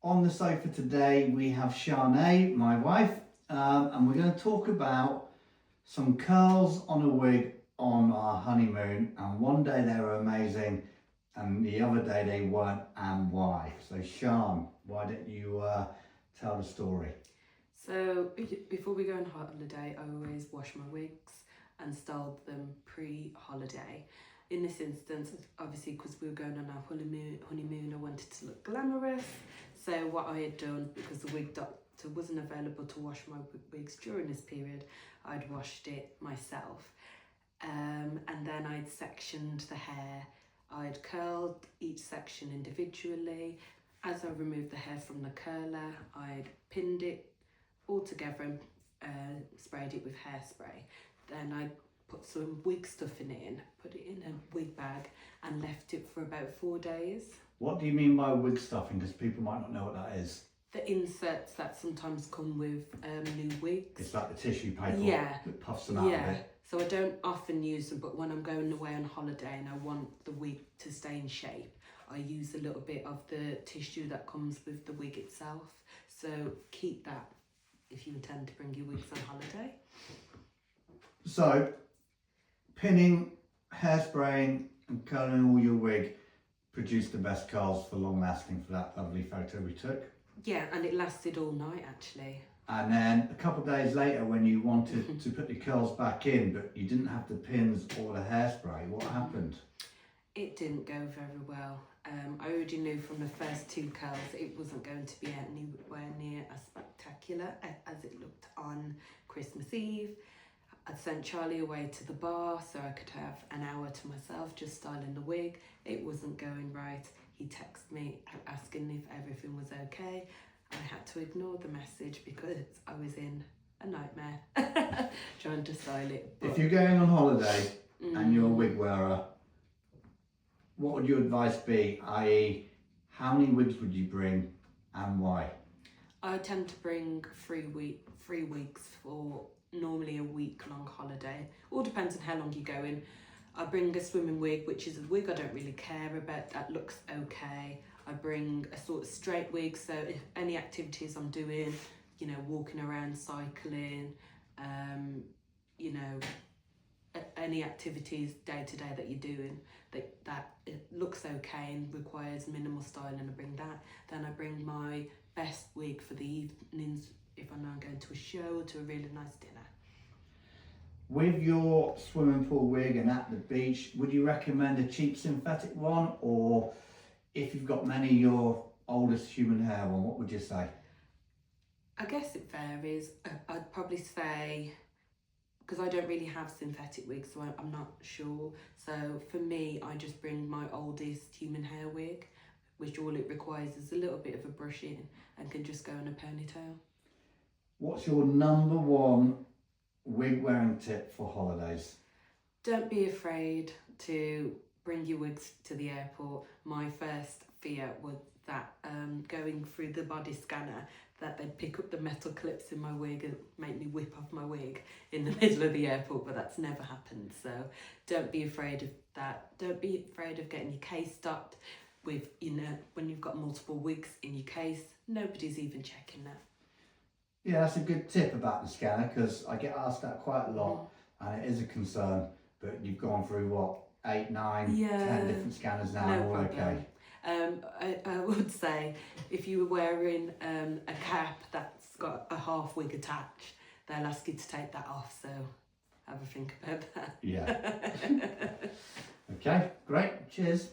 On the sofa today we have Charnae, my wife, and we're going to talk about some curls on a wig on our honeymoon. And one day they were amazing and the other day they weren't, and why. So Sharn, why don't you tell the story? So before we go on holiday, I always wash my wigs and style them pre-holiday. In this instance, obviously because we were going on our honeymoon, I wanted to look glamorous. So what I had done, because the wig doctor wasn't available to wash my wigs during this period, I'd washed it myself. And then I'd sectioned the hair. I'd curled each section individually. As I removed the hair from the curler, I'd pinned it all together and sprayed it with hairspray. Then I put some wig stuffing in, put it in a wig bag and left it for about 4 days. What do you mean by wig stuffing? Because people might not know what that is. The inserts that sometimes come with new wigs. It's like the tissue paper that puffs them out of it. So I don't often use them, but when I'm going away on holiday and I want the wig to stay in shape, I use a little bit of the tissue that comes with the wig itself. So keep that if you intend to bring your wigs on holiday. So pinning, hairspraying and curling all your wig produced the best curls for long lasting for that lovely photo we took. Yeah, and it lasted all night actually. And then a couple of days later when you wanted to put the curls back in but you didn't have the pins or the hairspray, what happened? It didn't go very well. I already knew from the first 2 curls it wasn't going to be anywhere near as spectacular as it looked on Christmas Eve. I'd sent Charlie away to the bar so I could have an hour to myself just styling the wig. It wasn't going right. He texted me asking if everything was okay. I had to ignore the message because I was in a nightmare trying to style it. But if you're going on holiday and you're a wig wearer, what would your advice be? I.e., how many wigs would you bring and why? I tend to bring 3 weeks for normally a week-long holiday. All depends on how long you're going. I bring a swimming wig, which is a wig I don't really care about, that looks okay. I bring a sort of straight wig, so if any activities I'm doing, you know, walking around, cycling, you know, any activities day to day that you're doing that it looks okay and requires minimal styling, I bring that. Then I bring my best wig for the evenings if I'm now going to a show or to a really nice dinner. With your swimming pool wig and at the beach, would you recommend a cheap synthetic one, or if you've got many, your oldest human hair one, what would you say? I guess it varies. I'd probably say, because I don't really have synthetic wigs, so I'm not sure. So for me, I just bring my oldest human hair wig, which all it requires is a little bit of a brushing and can just go in a ponytail. What's your number one wig wearing tip for holidays? Don't be afraid to bring your wigs to the airport. My first fear was that going through the body scanner, that they'd pick up the metal clips in my wig and make me whip off my wig in the middle of the airport, but that's never happened. So don't be afraid of that. Don't be afraid of getting your case stopped with, you know, when you've got multiple wigs in your case, nobody's even checking that. Yeah, that's a good tip about the scanner, because I get asked that quite a lot and it is a concern, but you've gone through what, 8, 9, 10 different scanners now, no all problem. okay. I would say if you were wearing a cap that's got a half wig attached, they'll ask you to take that off, so have a think about that. Yeah. Okay, great, cheers.